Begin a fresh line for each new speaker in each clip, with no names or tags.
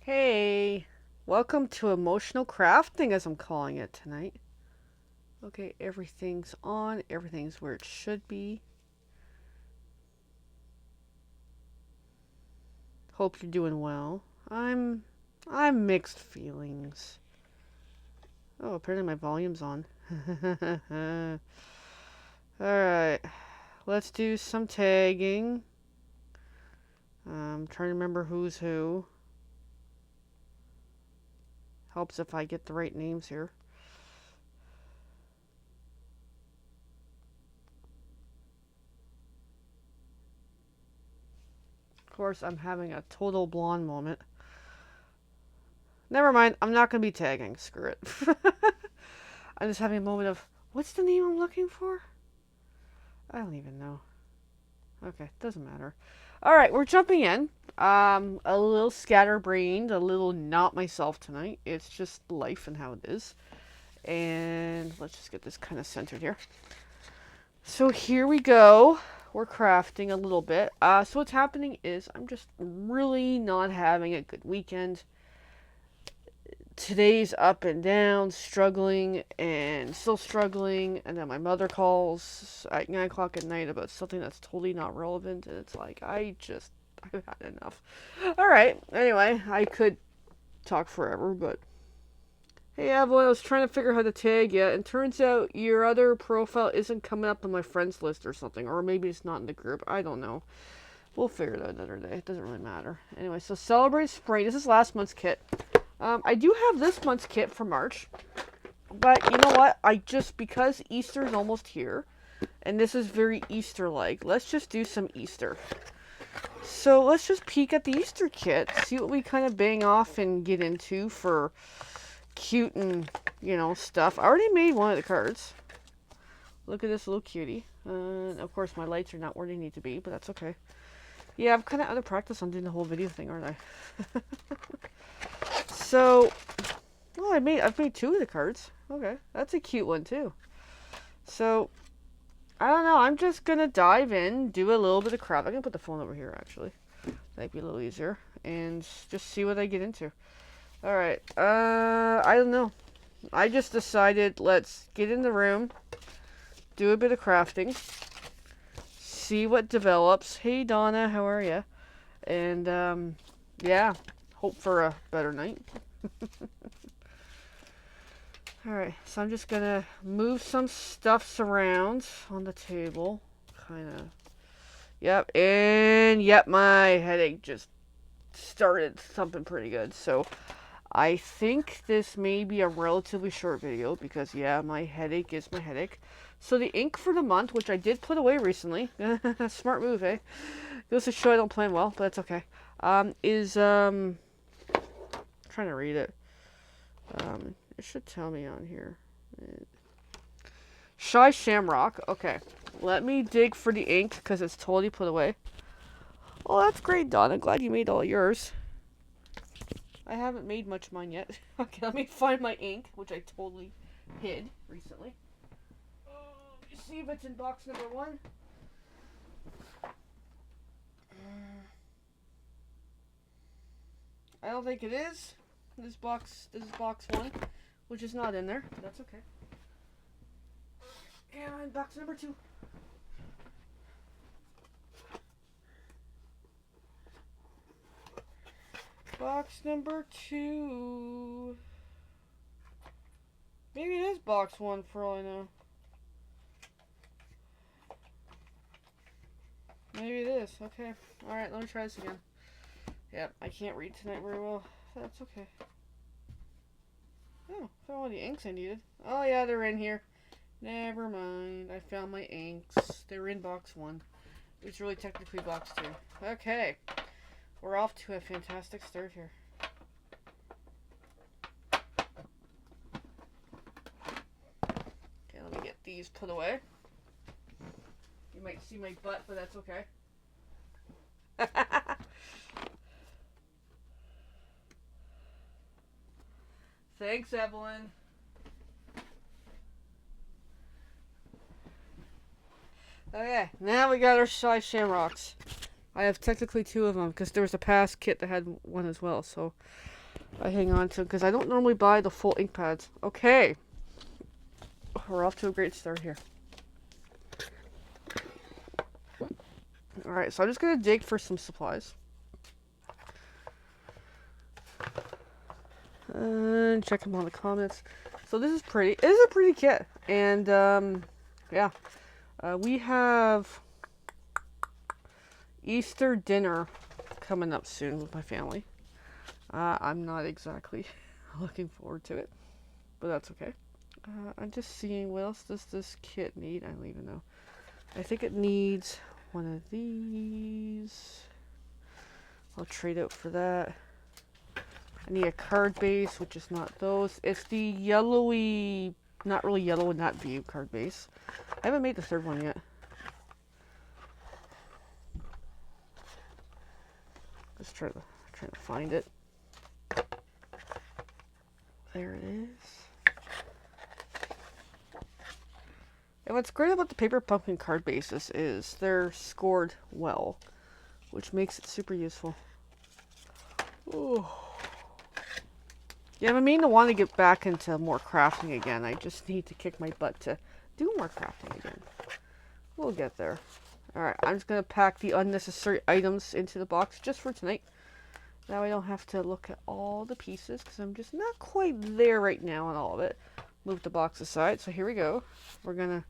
Hey, welcome to emotional crafting, as I'm calling it tonight. Okay, everything's on, everything's where it should be. Hope you're doing well. I'm mixed feelings. Oh, apparently my volume's on. Alright, let's do some tagging. I'm trying to remember who's who. Helps if I get the right names here. Of course, I'm having a total blonde moment. Never mind, I'm not going to be tagging. Screw it. I'm just having a moment of, what's the name I'm looking for? I don't even know. Okay, doesn't matter. Alright, we're jumping in. A little scatterbrained, a little not myself tonight. It's just life and how it is. And let's just get this kind of centered here. So here we go. We're crafting a little bit. So what's happening is I'm just really not having a good weekend. Today's up and down, struggling and still struggling, and then my mother calls at 9 o'clock at night about something that's totally not relevant, and it's like, I've had enough. Alright, anyway, I could talk forever, but hey Evelyn, I was trying to figure out how to tag you, and turns out your other profile isn't coming up on my friends list or something, or maybe it's not in the group, I don't know. We'll figure it out another day, it doesn't really matter. Anyway, so Celebrate Spring, this is last month's kit. I do have this month's kit for March, but you know what? Because Easter's almost here, and this is very Easter-like, let's just do some Easter. So let's just peek at the Easter kit, see what we kind of bang off and get into for cute and, stuff. I already made one of the cards. Look at this little cutie. Of course, my lights are not where they need to be, but that's okay. Yeah, I'm kind of out of practice on doing the whole video thing, aren't I? So, well, I've made two of the cards. Okay, that's a cute one too. So, I don't know. I'm just gonna dive in, do a little bit of craft. I'm gonna put the phone over here actually. That'd be a little easier, and just see what I get into. All right. I don't know. I just decided let's get in the room, do a bit of crafting, see what develops. Hey Donna, how are you? And yeah, hope for a better night. Alright, so I'm just gonna move some stuffs around on the table. Kinda. Yep, and yep, my headache just started thumping pretty good. So I think this may be a relatively short video because, yeah, my headache is my headache. So the ink for the month, which I did put away recently, smart move, eh? Goes to show I don't plan well, but that's okay. I'm trying to read it. It should tell me on here. Shy Shamrock. Okay. Let me dig for the ink because it's totally put away. Oh, that's great, Donna. Glad you made all yours. I haven't made much mine yet. Okay, let me find my ink, which I totally hid recently. See if it's in box number 1. I don't think it is. This is box 1, which is not in there. That's okay. And box number 2. Box number 2. Maybe it is box 1 for all I know. Maybe it is. Okay. Alright, let me try this again. Yep, I can't read tonight very well. That's okay. Oh, found all the inks I needed. Oh yeah, they're in here. Never mind. I found my inks. They're in box 1. It's really technically box 2. Okay. We're off to a fantastic start here. Okay, let me get these put away. You might see my butt, but that's okay. Thanks, Evelyn. Okay, now we got our Shy Shamrocks. I have technically 2 of them because there was a past kit that had 1 as well. So, I hang on to because I don't normally buy the full ink pads. Okay. We're off to a great start here. Alright, so I'm just going to dig for some supplies. And check them on the comments. So this is pretty. It is a pretty kit. And, yeah. We have Easter dinner coming up soon with my family. I'm not exactly looking forward to it, but that's okay. I'm just seeing what else does this kit need. I don't even know. I think it needs one of these. I'll trade out for that. I need a card base, which is not those. It's the yellowy, not really yellow and not view card base. I haven't made the third one yet. Just trying to find it. There it is. And what's great about the Paper Pumpkin card bases is they're scored well, which makes it super useful. Ooh. Yeah, I'm meaning to want to get back into more crafting again. I just need to kick my butt to do more crafting again. We'll get there. Alright, I'm just going to pack the unnecessary items into the box just for tonight. Now I don't have to look at all the pieces because I'm just not quite there right now on all of it. Move the box aside. So here we go. We're going to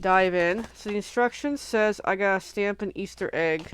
dive in. So the instructions says I got to stamp an Easter egg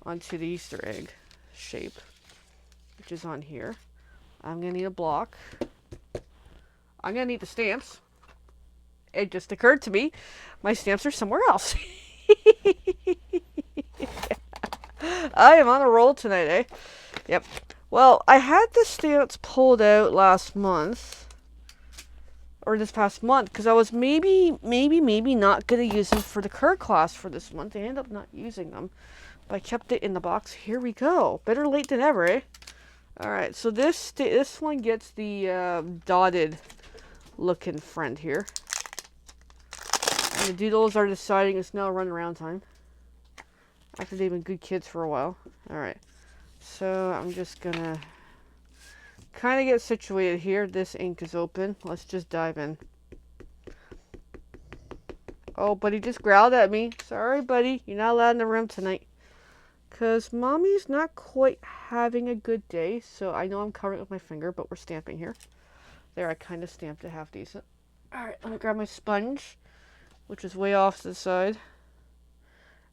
onto the Easter egg shape, which is on here. I'm going to need a block. I'm going to need the stamps. It just occurred to me, my stamps are somewhere else. I am on a roll tonight, eh? Yep. Well, I had the stamps pulled out last month. Or this past month. Because I was maybe not going to use them for the card class for this month. I ended up not using them. But I kept it in the box. Here we go. Better late than ever, eh? Alright, so this one gets the dotted looking friend here. And the doodles are deciding it's now run around time. After they've been good kids for a while. Alright. So I'm just gonna kind of get situated here. This ink is open. Let's just dive in. Oh, buddy just growled at me. Sorry, buddy. You're not allowed in the room tonight. Because mommy's not quite having a good day. So I know I'm covering it with my finger, but we're stamping here. There, I kind of stamped it half decent. Alright, let me grab my sponge, which is way off to the side.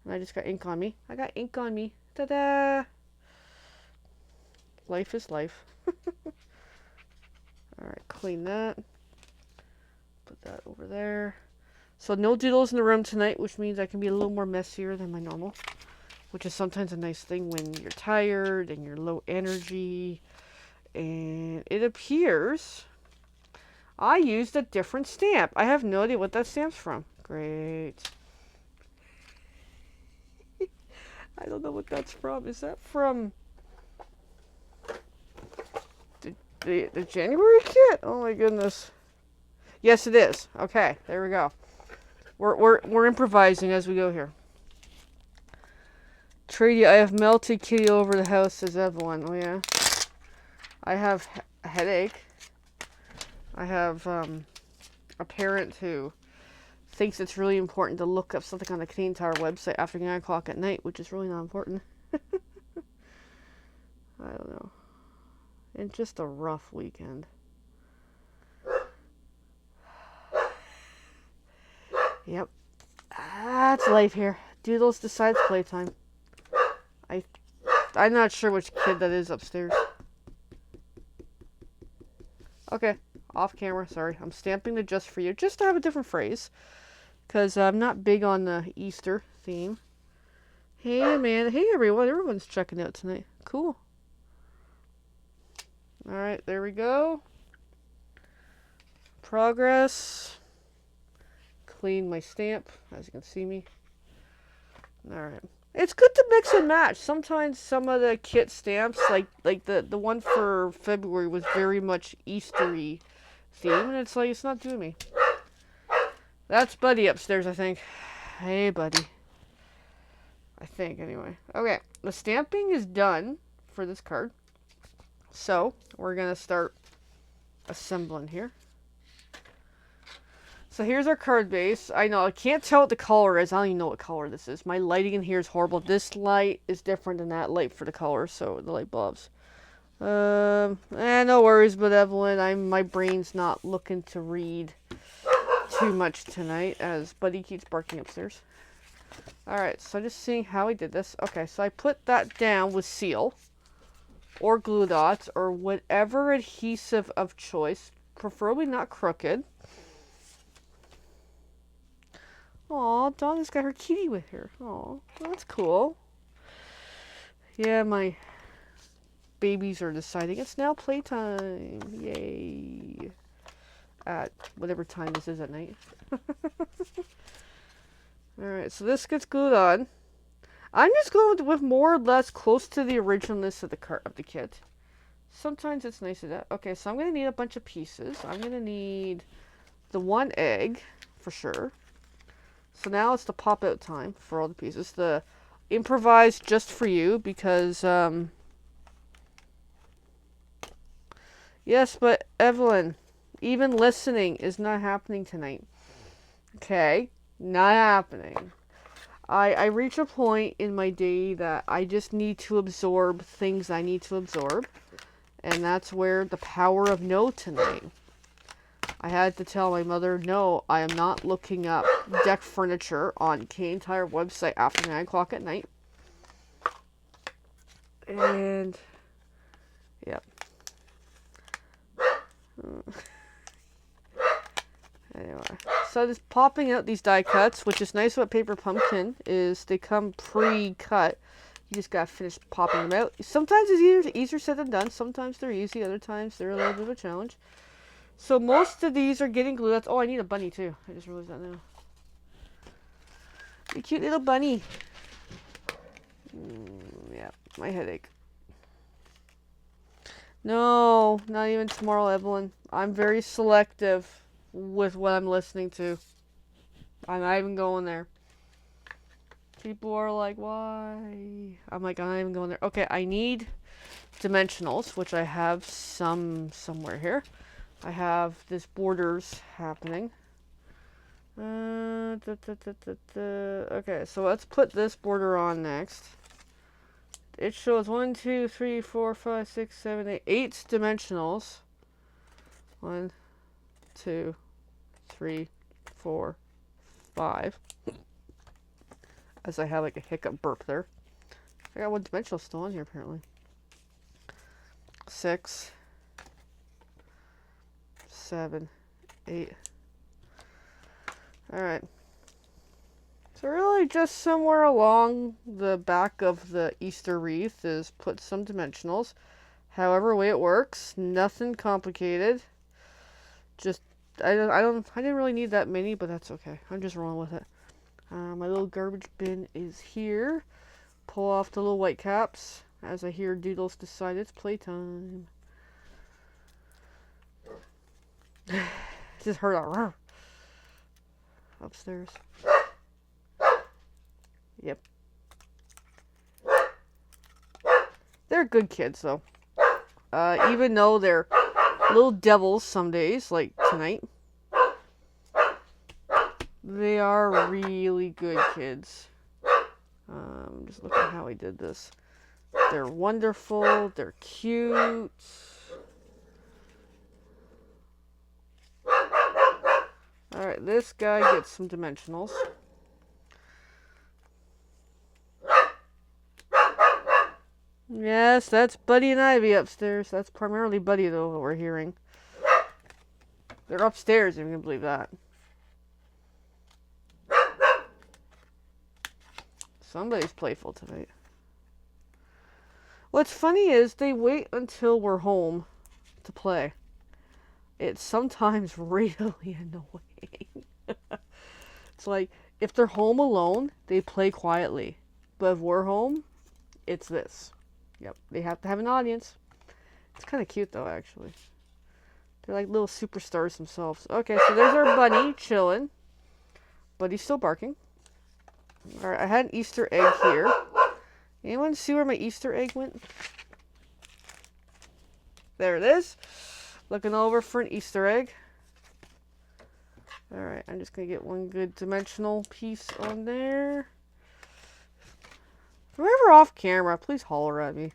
And I just got ink on me. I got ink on me. Ta-da! Life is life. Alright, clean that. Put that over there. So no doodles in the room tonight, which means I can be a little more messier than my normal. Which is sometimes a nice thing when you're tired and you're low energy. And it appears I used a different stamp. I have no idea what that stamp's from. Great. I don't know what that's from. Is that from the January kit? Oh my goodness. Yes, it is. Okay, there we go. We're improvising as we go here. Trady, I have melted kitty over the house, says Evelyn. Oh yeah. I have a headache. I have a parent who thinks it's really important to look up something on the Canadian Tower website after 9 o'clock at night, which is really not important. I don't know. And just a rough weekend. Yep. That's life here. Doodles decides playtime. I'm not sure which kid that is upstairs. Okay. Off camera, sorry. I'm stamping the just for you, just to have a different phrase. Because I'm not big on the Easter theme. Hey, man. Hey, everyone. Everyone's checking out tonight. Cool. Alright, there we go. Progress. Clean my stamp, as you can see me. Alright. It's good to mix and match. Sometimes some of the kit stamps, like the one for February was very much Eastery theme, and it's like, it's not doing me. That's Buddy upstairs, I think. Hey, Buddy. I think, anyway. Okay, the stamping is done for this card. So, we're going to start assembling here. So here's our card base. I know, I can't tell what the color is. I don't even know what color this is. My lighting in here is horrible. This light is different than that light for the color, so the light bulbs. No worries, but Evelyn, my brain's not looking to read too much tonight as Buddy keeps barking upstairs. Alright, so just seeing how I did this. Okay, so I put that down with seal or glue dots or whatever adhesive of choice, preferably not crooked. Aw, Donna's got her kitty with her. Aw, that's cool. Yeah, my babies are deciding it's now playtime. Yay. At whatever time this is at night. Alright, so this gets glued on. I'm just going with more or less close to the originalness of the kit. Sometimes it's nice to that. Okay, so I'm going to need a bunch of pieces. I'm going to need the one egg, for sure. So now it's the pop out time for all the pieces. The improvise just for you because, yes, but Evelyn, even listening is not happening tonight. Okay? Not happening. I reach a point in my day that I just need to absorb things I need to absorb. And that's where the power of no tonight. I had to tell my mother, no, I am not looking up deck furniture on Canadian Tire website after 9 o'clock at night. And, yep. Anyway, so just popping out these die cuts, which is nice about Paper Pumpkin, is they come pre-cut. You just gotta finish popping them out. Sometimes it's easier said than done. Sometimes they're easy, other times they're a little bit of a challenge. So most of these are getting glued. Oh, I need a bunny too. I just realized that now. A cute little bunny. Yeah, my headache. No, not even tomorrow, Evelyn. I'm very selective with what I'm listening to. I'm not even going there. People are like, why? I'm like, I'm not even going there. Okay, I need dimensionals, which I have somewhere here. I have this borders happening. Okay, so let's put this border on next. It shows 1, 2, 3, 4, 5, 6, 7, 8, 8 dimensionals. 1, 2, 3, 4, 5. As I have like a hiccup burp there. I got one dimensional still on here apparently. 6, 7, 8. Alright. So really just somewhere along the back of the Easter wreath is put some dimensionals. However way it works. Nothing complicated. Just I didn't really need that many, but that's okay. I'm just rolling with it. My little garbage bin is here. Pull off the little white caps as I hear Doodles decide it's playtime. Just heard a upstairs. Yep. They're good kids though. Even though they're little devils some days, like tonight. They are really good kids. Just look at how I did this. They're wonderful. They're cute. Alright, this guy gets some dimensionals. Yes, that's Buddy and Ivy upstairs. That's primarily Buddy, though, that we're hearing. They're upstairs, if you can believe that. Somebody's playful tonight. What's funny is they wait until we're home to play. It's sometimes really annoying. It's like, if they're home alone, they play quietly. But if we're home, it's this. Yep, they have to have an audience. It's kind of cute, though, actually. They're like little superstars themselves. Okay, so there's our bunny chilling. Buddy's still barking. Alright, I had an Easter egg here. Anyone see where my Easter egg went? There it is. Looking over for an Easter egg. Alright, I'm just going to get one good dimensional piece on there. If we're ever off camera, please holler at me.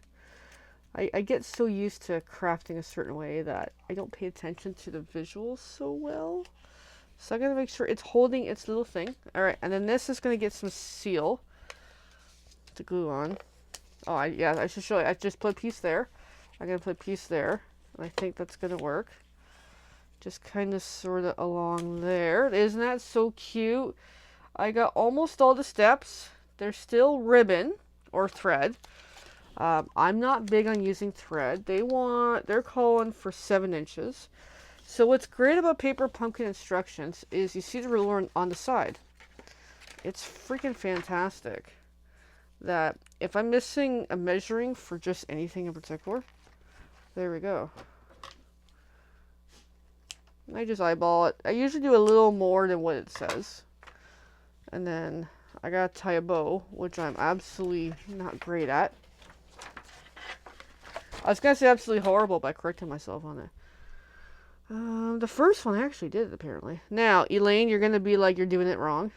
I get so used to crafting a certain way that I don't pay attention to the visuals so well. So I gotta make sure it's holding its little thing. Alright, and then this is gonna get some seal to glue on. Oh, yeah, I should show you. I just put a piece there. I'm gonna put a piece there. And I think that's gonna work. Just kind of sort of along there. Isn't that so cute? I got almost all the steps. There's still ribbon or thread. I'm not big on using thread. They're calling for 7 inches. So what's great about Paper Pumpkin instructions is you see the ruler on the side. It's freaking fantastic that if I'm missing a measuring for just anything in particular, there we go. I just eyeball it. I usually do a little more than what it says. And then I gotta tie a bow, which I'm absolutely not great at. I was gonna say absolutely horrible by correcting myself on it. The first one I actually did it, apparently. Now, Elaine, you're gonna be like, you're doing it wrong.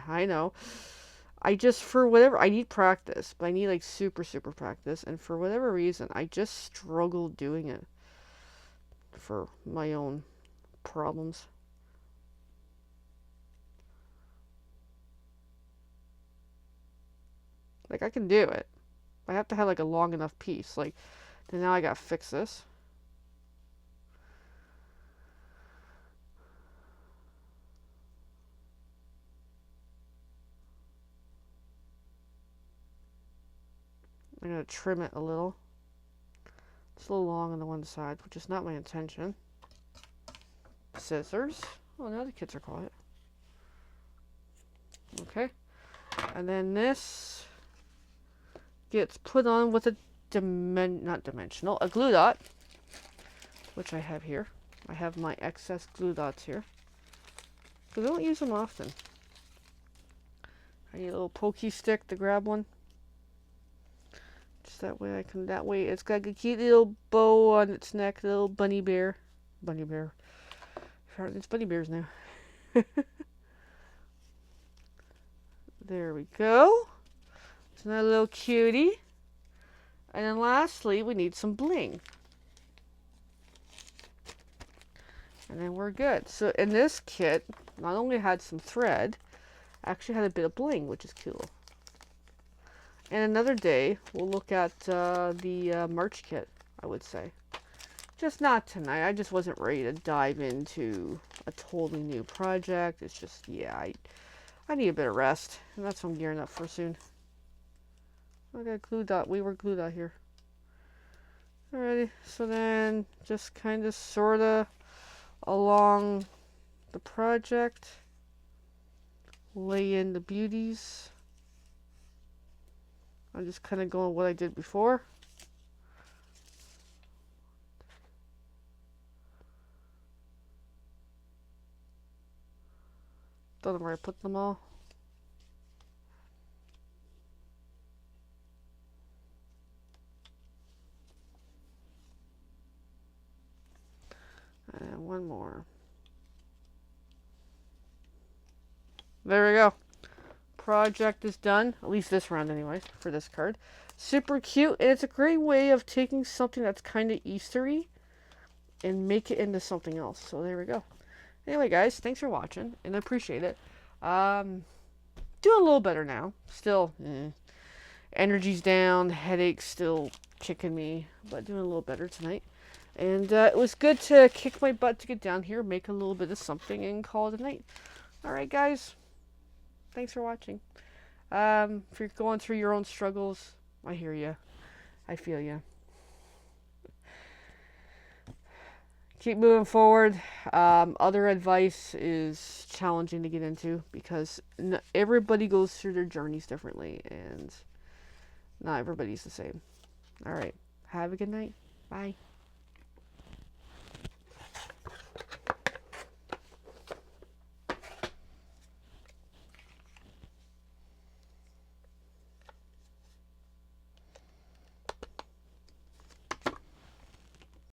I know. For whatever, I need practice, but I need like super practice. And for whatever reason, I just struggle doing it for my own problems. Like, I can do it. I have to have like a long enough piece. Like, then now I gotta fix this. I'm gonna trim it a little. It's a little long on the one side, which is not my intention. Scissors. Oh, now the kids are quiet. Okay. And then this gets put on with a a glue dot, which I have here. I have my excess glue dots here, because I don't use them often. I need a little pokey stick to grab one. Just that way it's got a cute little bow on its neck, little bunny bear. It's bunny bears now. There we go. It's another little cutie. And then lastly, we need some bling. And then we're good. So in this kit, not only had some thread, actually had a bit of bling, which is cool. And another day, we'll look at the March kit, I would say. Just not tonight. I just wasn't ready to dive into a totally new project. It's just, yeah, I need a bit of rest. And that's what I'm gearing up for soon. I got glue dot. We were glue dot here. Alrighty. So then, just kind of, sort of, along the project. Lay in the beauties. I'm just kind of going what I did before. Don't know where I put them all. And one more. There we go. Project is done. At least this round anyways, for this card. Super cute. And it's a great way of taking something that's kind of Eastery and make it into something else. So there we go. Anyway, guys, thanks for watching, and I appreciate it. Doing a little better now. Still, energy's down, headache's still kicking me, but doing a little better tonight. And it was good to kick my butt to get down here, make a little bit of something, and call it a night. Alright, guys. Thanks for watching. If you're going through your own struggles, I hear you. I feel you. Keep moving forward. Other advice is challenging to get into because everybody goes through their journeys differently, and not everybody's the same. Alright. Have a good night. Bye.